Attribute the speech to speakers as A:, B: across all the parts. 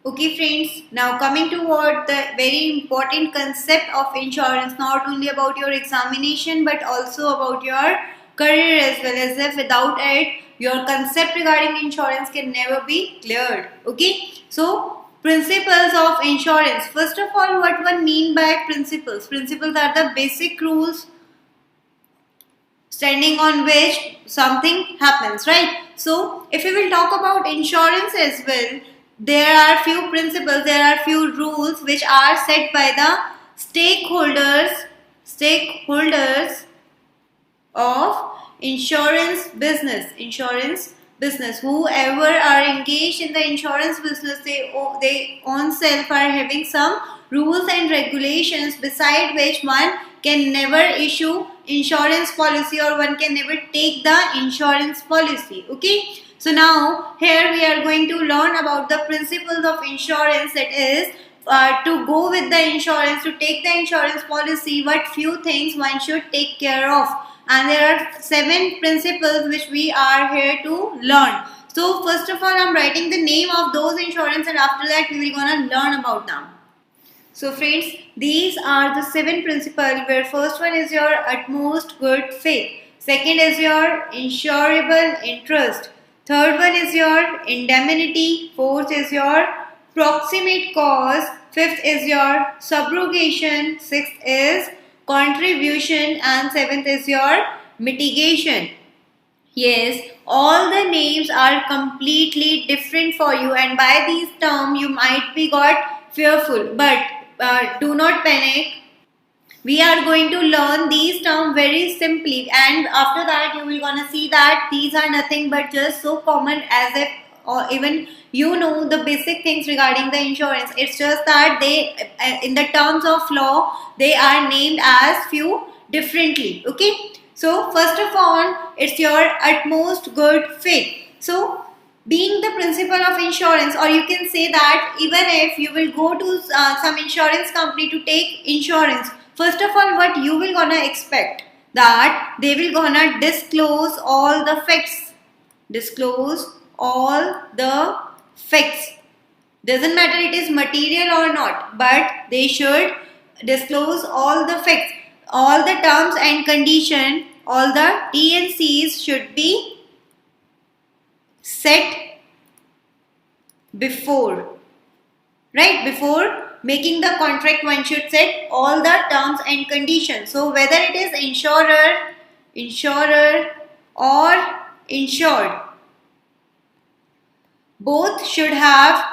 A: Okay friends, now coming toward the very important concept of insurance, not only about your examination but also about your career as well, as if without it your concept regarding insurance can never be cleared. Okay, so principles of insurance. First of all, what one mean by principles? Principles are the basic rules standing on which something happens, right? So if we will talk about insurance as well, there are few principles, there are few rules which are set by the stakeholders of insurance business. Whoever are engaged in the insurance business, they own self are having some rules and regulations beside which one can never issue insurance policy or one can never take the insurance policy. Okay, so now here we are going to learn about the principles of insurance, that is to go with the insurance, to take the insurance policy, what few things one should take care of. And there are 7 principles which we are here to learn. So first of all, I'm writing the name of those insurance and after that we will gonna learn about them. So friends, these are the 7 principles, where first one is your utmost good faith. Second is your insurable interest. Third one is your indemnity. Fourth is your proximate cause. Fifth is your subrogation. Sixth is contribution. And seventh is your mitigation. Yes, all the names are completely different for you, and by these terms you might be got fearful, but do not panic. We are going to learn these terms very simply, and after that you will gonna see that these are nothing but just so common as if or even you know the basic things regarding the insurance. It's just that they in the terms of law they are named as few differently. Okay, so first of all, it's your utmost good faith. So being the principle of insurance, or you can say that even if you will go to some insurance company to take insurance, first of all what you will gonna expect, that they will gonna disclose all the facts. Disclose all the facts. Doesn't matter it is material or not, but they should disclose all the facts. All the terms and condition, all the T&Cs should be set before, right? Before making the contract, one should set all the terms and conditions. So whether it is insurer or insured, both should have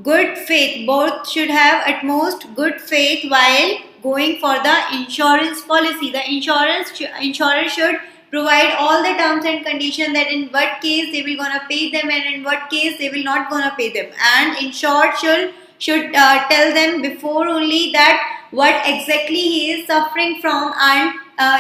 A: good faith, both should have utmost good faith while going for the insurance policy. The insurer should provide all the terms and conditions, that in what case they will gonna pay them and in what case they will not gonna pay them, and insured should tell them before only that what exactly he is suffering from, and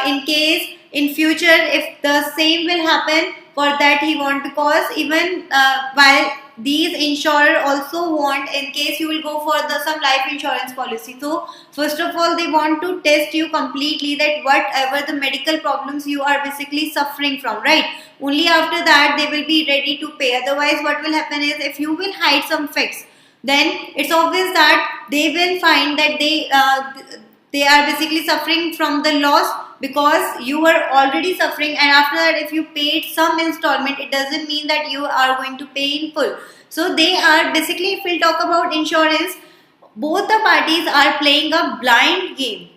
A: in case in future if the same will happen, for that he want to cause, even while these insurer also want in case you will go for some life insurance policy. So first of all they want to test you completely, that whatever the medical problems you are basically suffering from, right? Only after that they will be ready to pay. Otherwise what will happen is, if you will hide some facts, then it's obvious that they will find that they are basically suffering from the loss because you were already suffering, and after that if you paid some installment, it doesn't mean that you are going to pay in full. So they are basically, if we'll talk about insurance, both the parties are playing a blind game,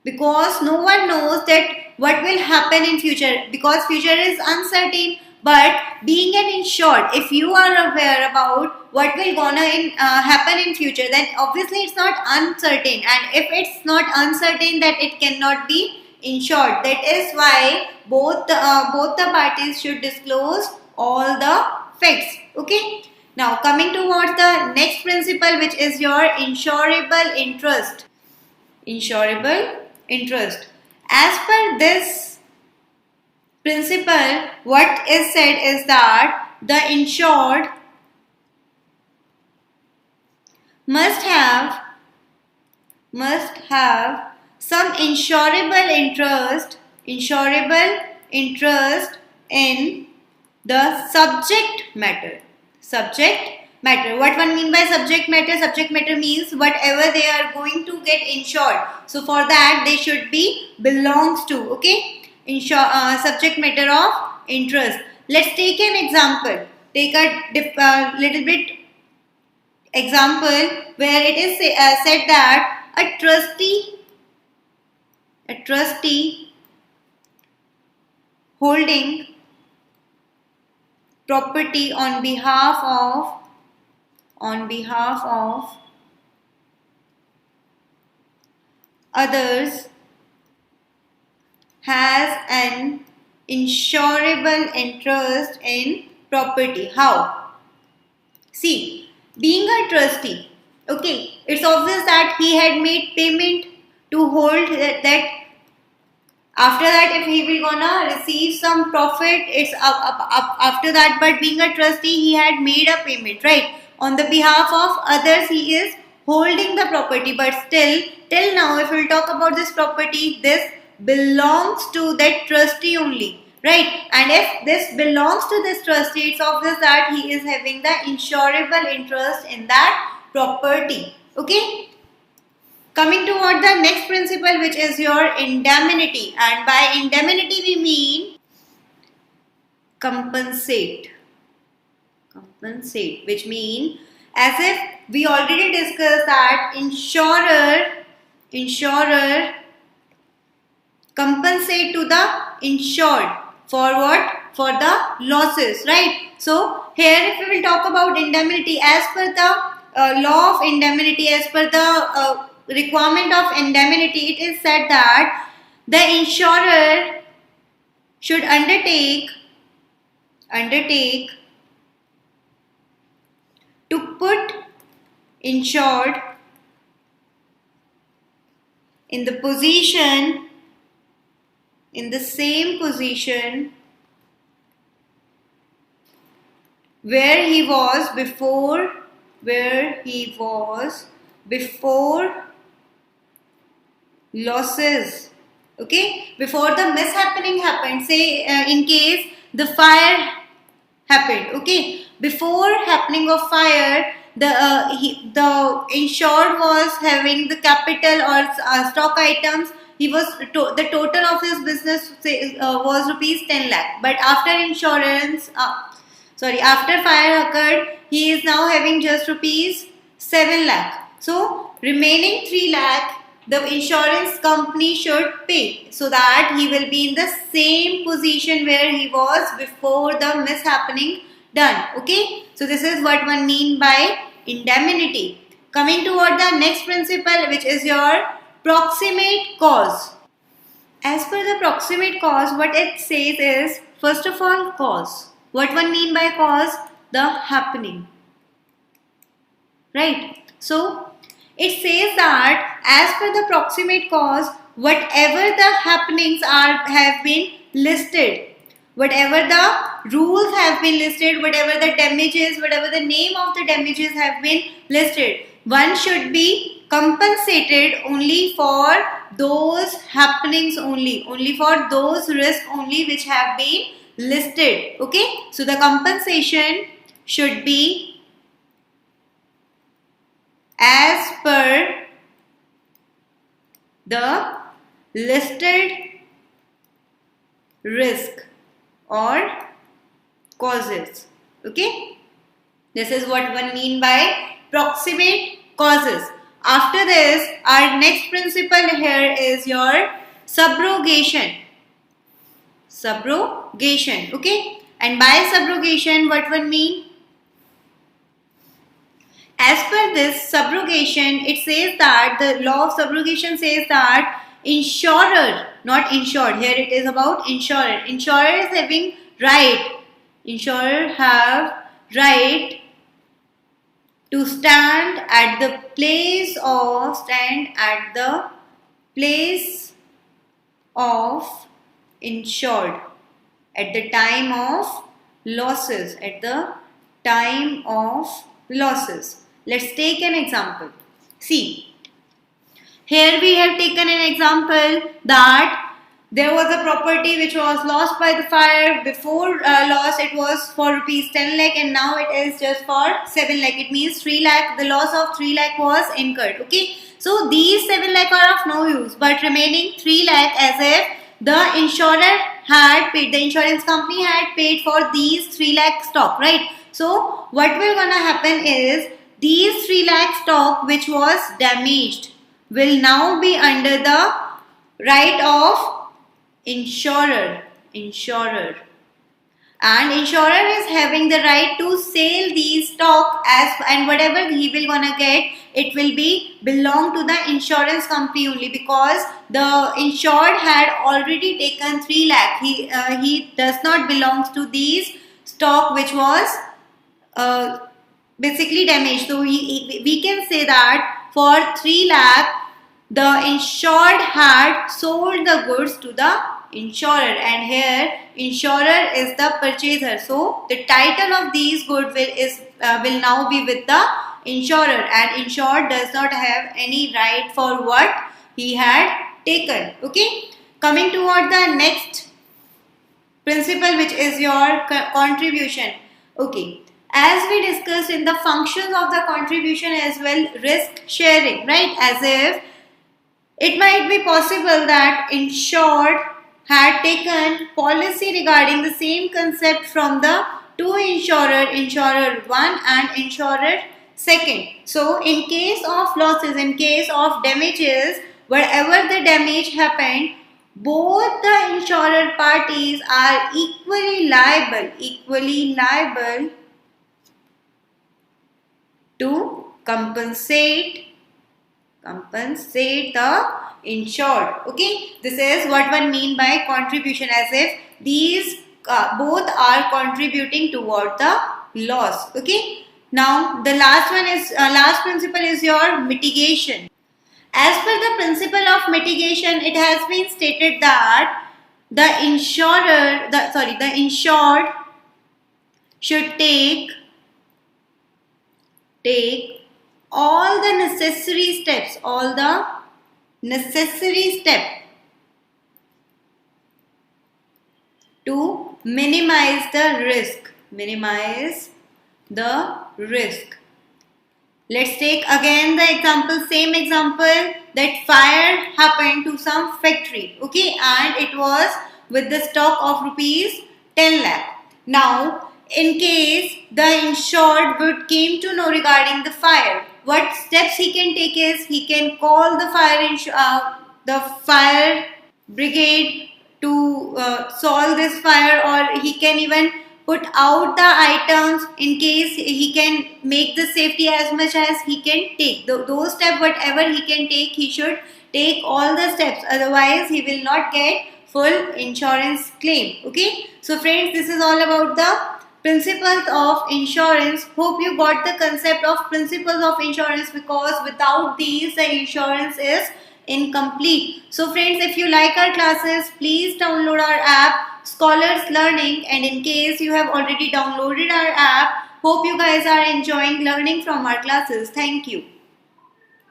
A: because no one knows that what will happen in future, because future is uncertain. But being an insured, if you are aware about what will gonna happen in future, then obviously it's not uncertain, and if it's not uncertain, that it cannot be insured. That is why both the parties should disclose all the facts. Okay, now coming towards the next principle, which is your insurable interest. Insurable interest. As per this principle, what is said is that the insured must have some insurable interest in the subject matter matter. What one mean by subject matter? Subject matter means whatever they are going to get insured. So for that they should be belongs to. Okay, subject matter of interest. Let's take an example. Take a little bit example where it is said that a trustee holding property on behalf of others has an insurable interest in property. How? See, being a trustee, okay, it's obvious that he had made payment to hold that. After that, if he will gonna receive some profit, it's up after that. But being a trustee, he had made a payment, right? On the behalf of others, he is holding the property. But still, till now, if we'll talk about this property, this belongs to that trustee only, right? And if this belongs to this trustee, it's obvious that he is having the insurable interest in that property. Okay. Coming toward the next principle, which is your indemnity, and by indemnity we mean compensate, which mean, as if we already discussed that insurer compensate to the insured for what? For the losses, right? So here if we will talk about indemnity, as per the law of indemnity, as per the requirement of indemnity, it is said that the insurer should undertake to put insured in the same position where he was before losses. Okay, before the mishappening happened. Say in case the fire happened. Okay, before happening of fire, the insured was having the capital or stock items. He was the total of his business was rupees 10 lakh. But after after fire occurred, he is now having just rupees 7 lakh. So remaining 3 lakh, the insurance company should pay, so that he will be in the same position where he was before the mishappening done. Okay, so this is what one mean by indemnity. Coming toward the next principle, which is your proximate cause. As per the proximate cause, what it says is, first of all, cause. What one mean by cause? The happening, right? So it says that as per the proximate cause, whatever the happenings have been listed, whatever the rules have been listed, whatever the damages, whatever the name of the damages have been listed, one should be compensated only for those happenings only for those risks only which have been listed. Okay, so the compensation should be as per the listed risk or causes. Okay, this is what one mean by proximate causes. After this, our next principle here is your subrogation. Okay, and by subrogation, what one mean? As per this subrogation, it says that the law of subrogation says that insurer, not insured, here it is about insurer. Insurer is having right. Insurer have right to stand at the place of insured at the time of losses. Let's take an example. See, here we have taken an example that there was a property which was lost by the fire. Before loss, it was for rupees 10 lakh, and now it is just for 7 lakh. It means 3 lakh. The loss of 3 lakh was incurred. Okay, so these 7 lakh are of no use, but remaining 3 lakh, as if the insurer had paid, the insurance company had paid for these 3 lakh stock, right? So what will gonna happen is these 3 lakh stock which was damaged will now be under the right of insurer. And insurer is having the right to sell these stock, as and whatever he will gonna get, it will be belong to the insurance company only, because the insured had already taken 3 lakh. He does not belongs to these stock which was basically damaged. So we can say that for 3 lakh the insured had sold the goods to the insurer, and here insurer is the purchaser. So the title of these goods will now be with the insurer, and insured does not have any right for what he had taken. Okay, coming toward the next principle, which is your contribution. Okay, as we discussed in the functions of the contribution as well, risk sharing, right? As if it might be possible that insured had taken policy regarding the same concept from the two insurer, insurer 1 and insurer 2. So in case of losses, in case of damages, wherever the damage happened, both the insurer parties are equally liable to compensate the insured. Okay, this is what one mean by contribution, as if these both are contributing toward the loss. Okay, now the last one is last principle is your mitigation. As per the principle of mitigation, it has been stated that the insured should take all the necessary steps, to minimize the risk. Let's take again the example, same example, that fire happened to some factory, okay, and it was with the stock of rupees 10 lakh. Now, in case the insured would came to know regarding the fire, what steps he can take is he can call the fire brigade to solve this fire, or he can even put out the items. In case he can make the safety as much as he can take. Those steps, whatever he can take, he should take all the steps. Otherwise, he will not get full insurance claim. Okay. So friends, this is all about the principles of insurance. Hope you got the concept of principles of insurance, because without these, the insurance is incomplete. So friends, if you like our classes, please download our app Scholars Learning, and in case you have already downloaded our app, hope you guys are enjoying learning from our classes. Thank you.